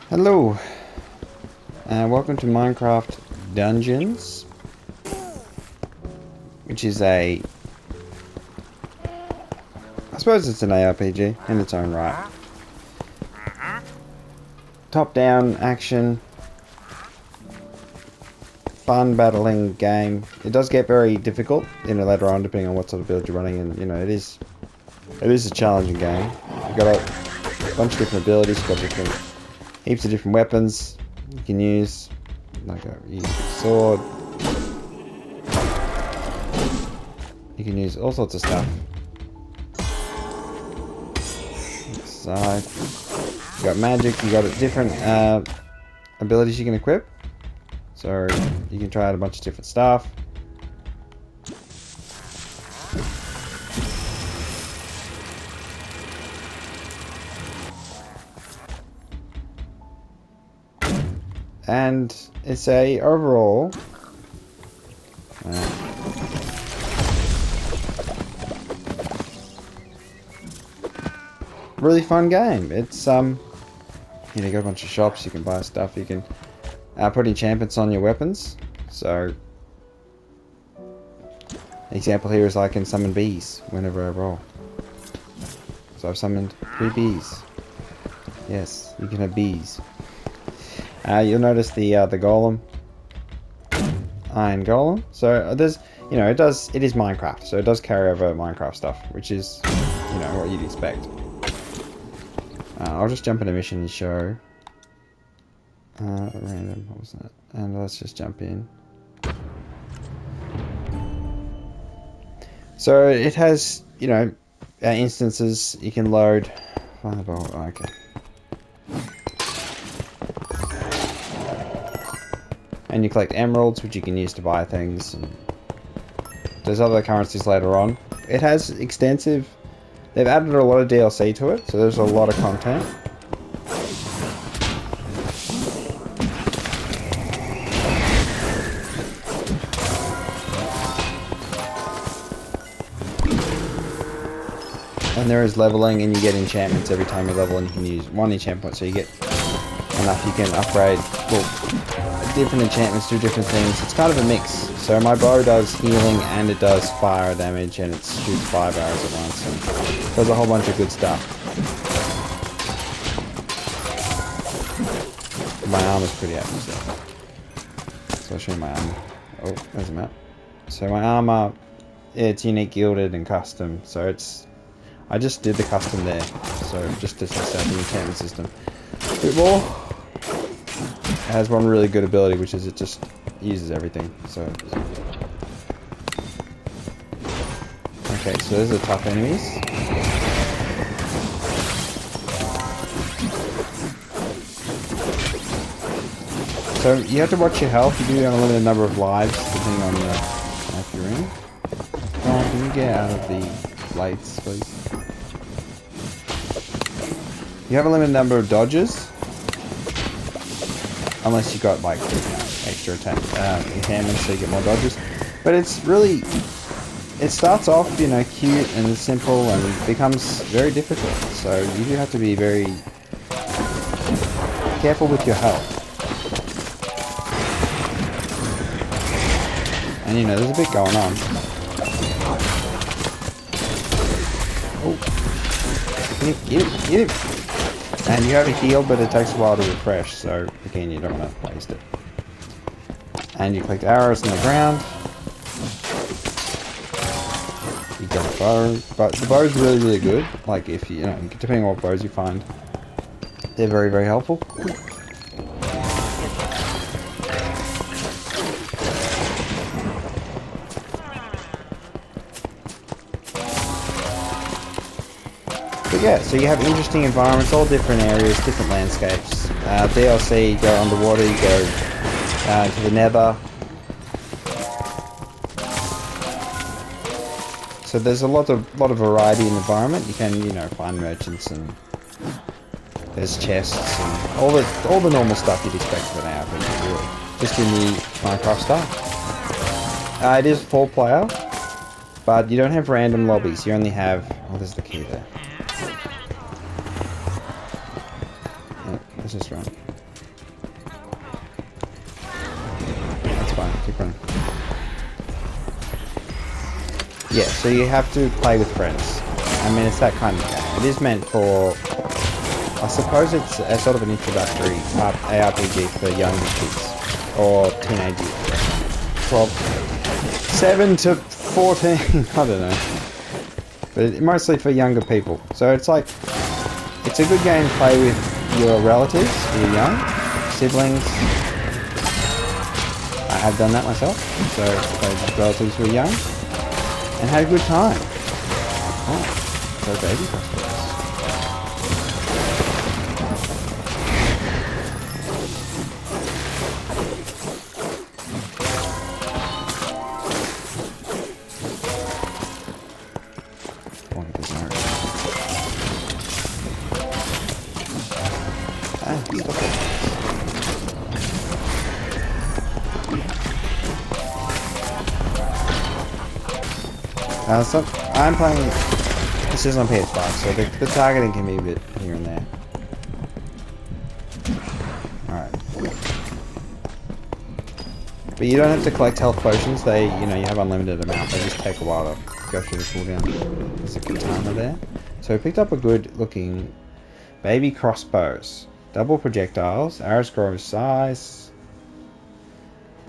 Hello, welcome to Minecraft Dungeons, which is I suppose it's an ARPG in its own right. Top-down action, fun battling game. It does get very difficult, later on, depending on what sort of build you're running, and it is a challenging game. You've got a bunch of different abilities, you've got heaps of different weapons you can use, like a sword. You can use all sorts of stuff. Side. You got magic. You got different abilities you can equip. So you can try out a bunch of different stuff. And it's a overall really fun game. It's you got a bunch of shops, you can buy stuff, you can put enchantments on your weapons. So an example here is I can summon bees whenever I roll. So I've summoned 3 bees. Yes, you can have bees. You'll notice the golem, iron golem. So there's, it is Minecraft, so it does carry over Minecraft stuff, which is, what you'd expect. I'll just jump in a mission and show. Random, what was that? And let's just jump in. So it has, instances you can load. Okay. And you collect emeralds, which you can use to buy things. And there's other currencies later on. It has extensive. They've added a lot of DLC to it, so there's a lot of content. And there is leveling, and you get enchantments every time you level, and you can use 1 enchantment point, so you get enough you can upgrade. Different enchantments do different things. It's kind of a mix. So my bow does healing and it does fire damage and it shoots 5 arrows at once and does a whole bunch of good stuff. My armor's pretty active so I'll show you my armor. Oh, there's a map. So my armor, it's unique, gilded and custom. So I just did the custom there. So just to test out the enchantment system a bit more. It has one really good ability, which is it just uses everything. So okay, so those are tough enemies. So you have to watch your health. You do have a limited number of lives depending on the life you're in. Come on, can you get out of the lights, please? You have a limited number of dodges. Unless you got like extra attack enchantments, so you get more dodges. But it's really, it starts off cute and simple, and it becomes very difficult. So you do have to be very careful with your health. And there's a bit going on. Oh, get it. And you have a heal, but it takes a while to refresh, so again, you don't want to waste it. And you collect arrows in the ground. You got a bow, but the bow is really, really good. Like if you, depending on what bows you find, they're very, very helpful. But yeah, so you have interesting environments, all different areas, different landscapes. DLC, you go underwater, you go to the nether. So there's a lot of variety in the environment. You can, find merchants and there's chests and all the normal stuff you'd expect for an RPG, really. Just in the Minecraft style. It is 4-player, but you don't have random lobbies. You only have. Oh, there's the key there. Let's just run. Keep running. Yeah, so you have to play with friends. I mean, it's that kind of game. It is meant for... I suppose it's a sort of an introductory ARPG for younger kids. Or teenagers. 12... 7 to 14, I don't know. But mostly for younger people. So it's like... It's a good game to play with your relatives who are young. Siblings. I have done that myself. So played with relatives who are young. And had a good time. Oh, so baby crossbows. So I'm playing, this is on PS5, so the targeting can be a bit here and there. Alright. But you don't have to collect health potions, they, you know, you have unlimited amount, they just take a while to go through the cooldown. There's a katana there. So we picked up a good looking baby crossbows. Double projectiles, arrows grow in size.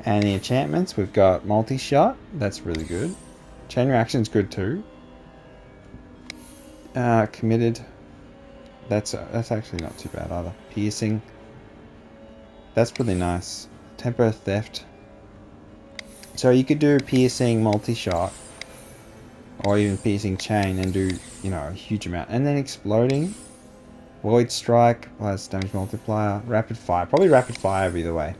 And the enchantments, we've got multi-shot, that's really good. Chain reaction's good too. Committed. That's actually not too bad either. Piercing. That's really nice. Temper theft. So you could do piercing multi-shot, or even piercing chain and do, you know, a huge amount. And then exploding. Void strike plus damage multiplier. Rapid fire. Probably rapid fire either way.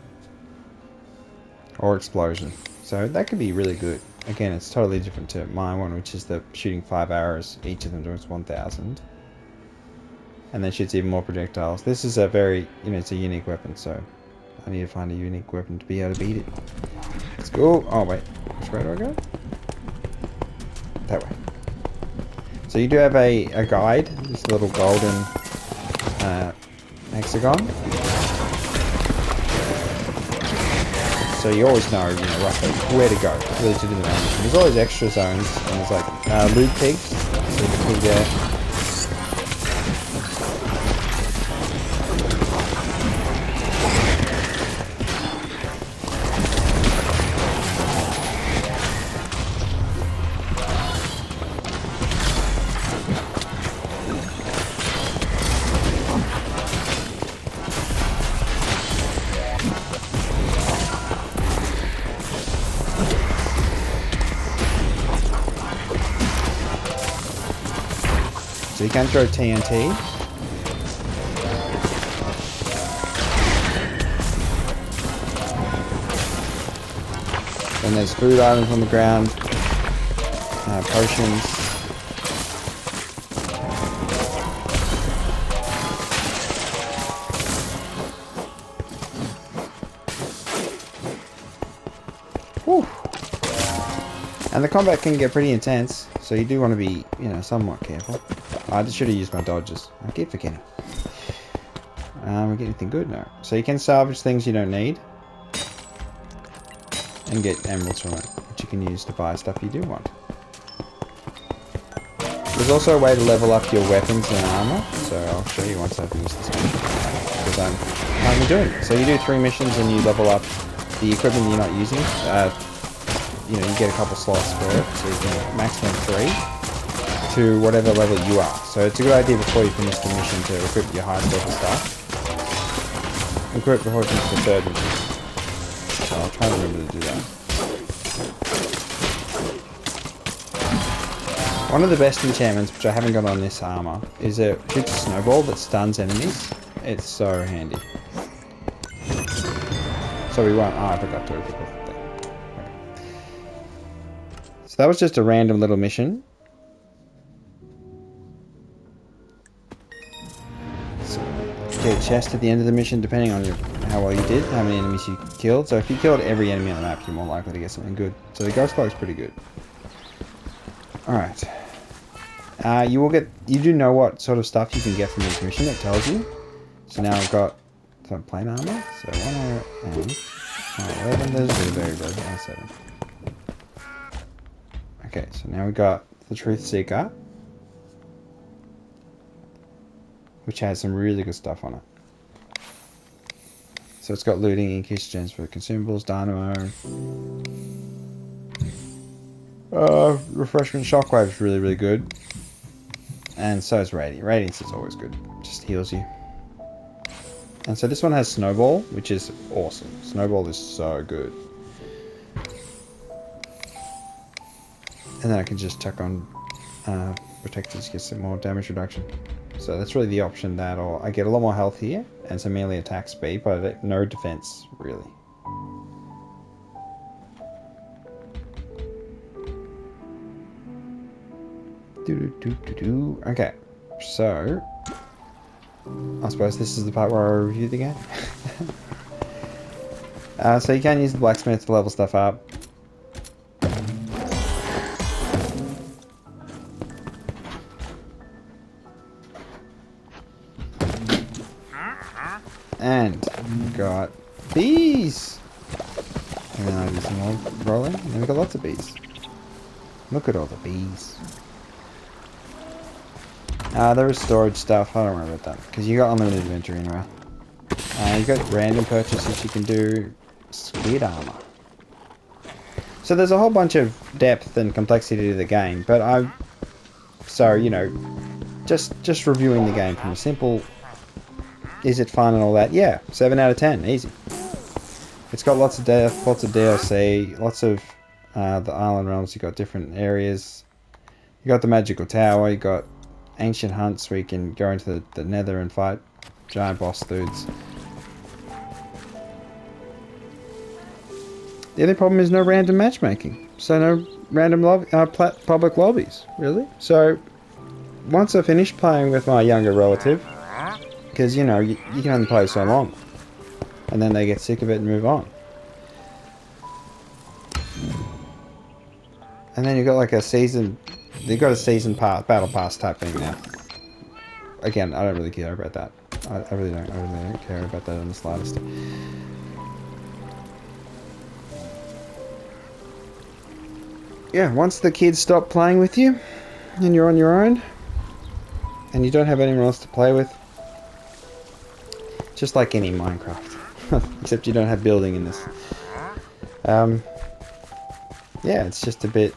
Or explosion. So that could be really good. Again, it's totally different to my one, which is the shooting 5 arrows. Each of them does 1,000. And then shoots even more projectiles. This is a very, you know, it's a unique weapon, so I need to find a unique weapon to be able to beat it. Let's go. Oh, wait. Which way do I go? That way. So you do have a guide. This little golden hexagon. So you always know, you know, roughly where to go, really to do the main mission. There's always extra zones, and there's like loot pigs, so you can pig there. So you can throw TNT. Then there's food items on the ground. Potions. Whew. And the combat can get pretty intense, so you do want to be, you know, somewhat careful. I just should have used my dodges. I keep forgetting. We get anything good? No. So you can salvage things you don't need. And get emeralds from it, which you can use to buy stuff you do want. There's also a way to level up your weapons and armor. So I'll show you once I finish this mission. Because I'm currently doing it. So you do 3 missions and you level up the equipment you're not using. You know, you get a couple slots for it. So you can maximum 3. To whatever level you are. So it's a good idea before you finish the mission to equip your highest level stuff. Equip before you finish the 3rd mission. So I'll try to remember to do that. One of the best enchantments, which I haven't got on this armor, is it shoots a snowball that stuns enemies. It's so handy. So we won't... Oh, I forgot to equip it there. Okay. So that was just a random little mission. Get a chest at the end of the mission, depending on how well you did, how many enemies you killed. So if you killed every enemy on the map, you're more likely to get something good. So the ghost bug's pretty good. Alright. You do know what sort of stuff you can get from each mission, it tells you. So now I've got some plain armor, so 1 arrow and Oh, 11, there's very good. Oh, 7. Okay, so now we got the Truth Seeker, which has some really good stuff on it. So it's got looting, increased gens for consumables, dynamo. Refreshment Shockwave is really good. And so is Radiant. Radiance is always good. Just heals you. And so this one has Snowball, which is awesome. Snowball is so good. And then I can just chuck on Protectors to get some more damage reduction. So that's really the option that, or I get a lot more health here and some melee attack speed, but no defense, really. Okay, so I suppose this is the part where I review the game. So you can use the blacksmith to level stuff up. And we got bees. And then I do some more rolling, and then we got lots of bees. Look at all the bees. There is storage stuff. I don't worry about that because you got unlimited inventory anyway. You got random purchases you can do. Squid armor. So there's a whole bunch of depth and complexity to the game, but so you know, just reviewing the game from a simple. Is it fun and all that? Yeah, 7 out of 10, easy. It's got lots of depth, lots of DLC, lots of the island realms. You got different areas. You got the magical tower. You got ancient hunts where you can go into the nether and fight giant boss dudes. The only problem is no random matchmaking. So no random public lobbies, really. So once I finish playing with my younger relative, because you know you can only play so long, and then they get sick of it and move on. And then you've got like a season. They've got a season battle pass type thing now. Again, I don't really care about that. I really don't care about that in the slightest. Yeah, once the kids stop playing with you, and you're on your own, and you don't have anyone else to play with, just like any Minecraft, except you don't have building in this. Yeah, it's just a bit.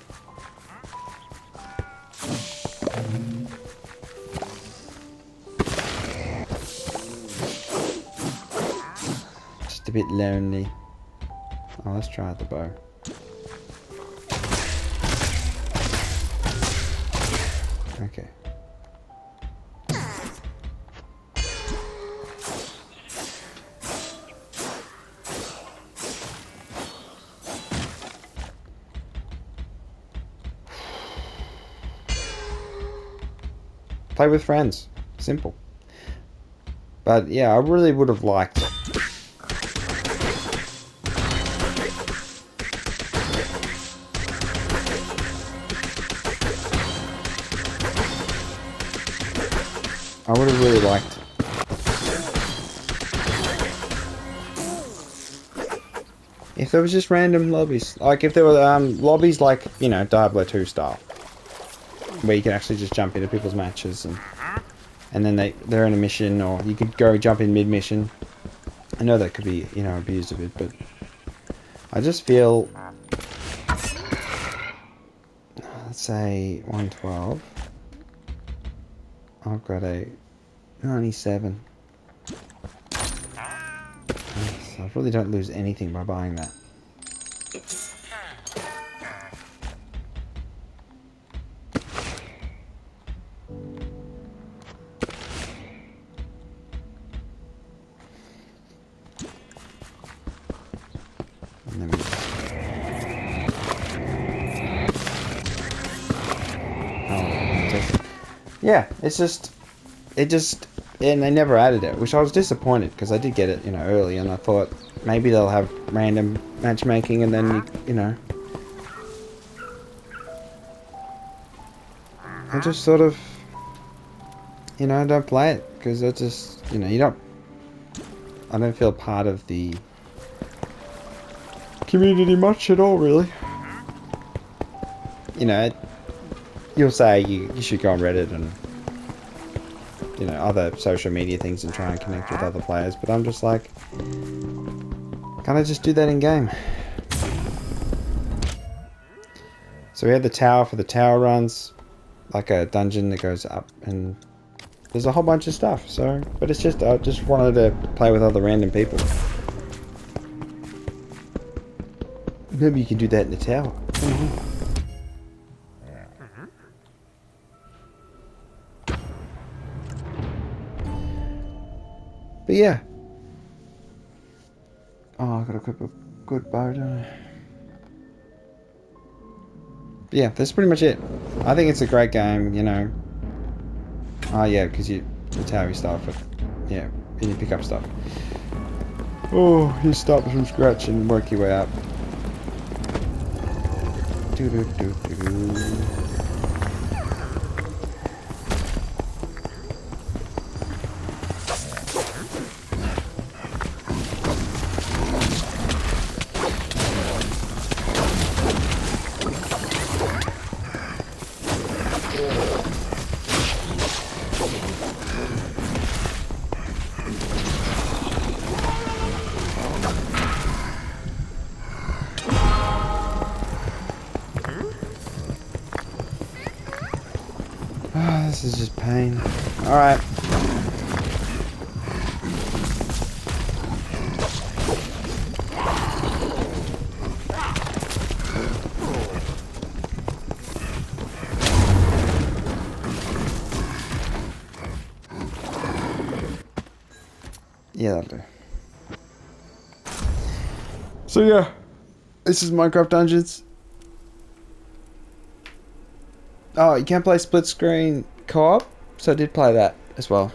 Just a bit lonely. Oh, let's try the bow. Okay. Play with friends. Simple. But yeah, I really would have liked it. I would have really liked if there was just random lobbies. Like if there were lobbies like, you know, Diablo 2 style. Where you can actually just jump into people's matches and then they're in a mission, or you could go jump in mid-mission. I know that could be, you know, abused a bit, but I just feel, let's say 112. I've got a 97. So I really don't lose anything by buying that. Yeah, and they never added it, which I was disappointed because I did get it, you know, early, and I thought maybe they'll have random matchmaking, and then you know, I just sort of, you know, don't play it because I just, you know, I don't feel part of the community much at all, really. You know, you'll say you should go on Reddit and, you know, other social media things and try and connect with other players, but I'm just like, can't I just do that in game? So we have the tower for the tower runs, like a dungeon that goes up, and there's a whole bunch of stuff. So, but it's just, I just wanted to play with other random people. Maybe you can do that in the tower. But yeah. Oh, I gotta equip a good bow, don't I? But yeah, that's pretty much it. I think it's a great game, you know. Oh yeah, because the tower stuff, but yeah, and you pick up stuff. Oh, you start from scratch and work your way up. Do do do do do. Oh, this is just pain. Alright. Yeah, that'll do. So yeah, this is Minecraft Dungeons. Oh, you can't play split screen co-op, so I did play that as well.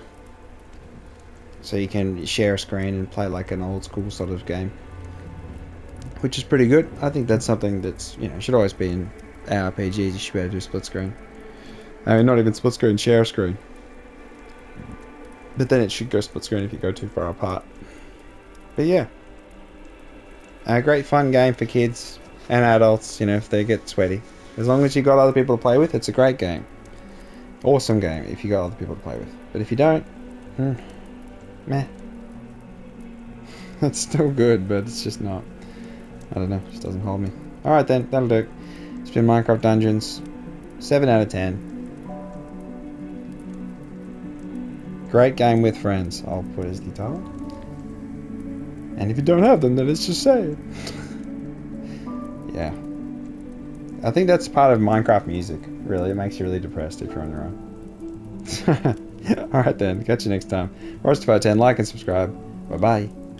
So you can share a screen and play like an old school sort of game, which is pretty good. I think that's something that's, you know, should always be in ARPGs. You should be able to do split screen. I mean, not even split screen, share screen. But then it should go split screen if you go too far apart. But yeah, a great fun game for kids and adults, you know, if they get sweaty. As long as you got other people to play with, it's a great game. Awesome game if you got other people to play with. But if you don't, meh. It's still good, but it's just not. I don't know, it just doesn't hold me. Alright then, that'll do. It's been Minecraft Dungeons. 7 out of 10. Great game with friends, I'll put as the title. And if you don't have them, then let's just say it. Yeah. I think that's part of Minecraft music, really. It makes you really depressed if you're on your own. Alright then, catch you next time. Roast 510, like and subscribe. Bye bye.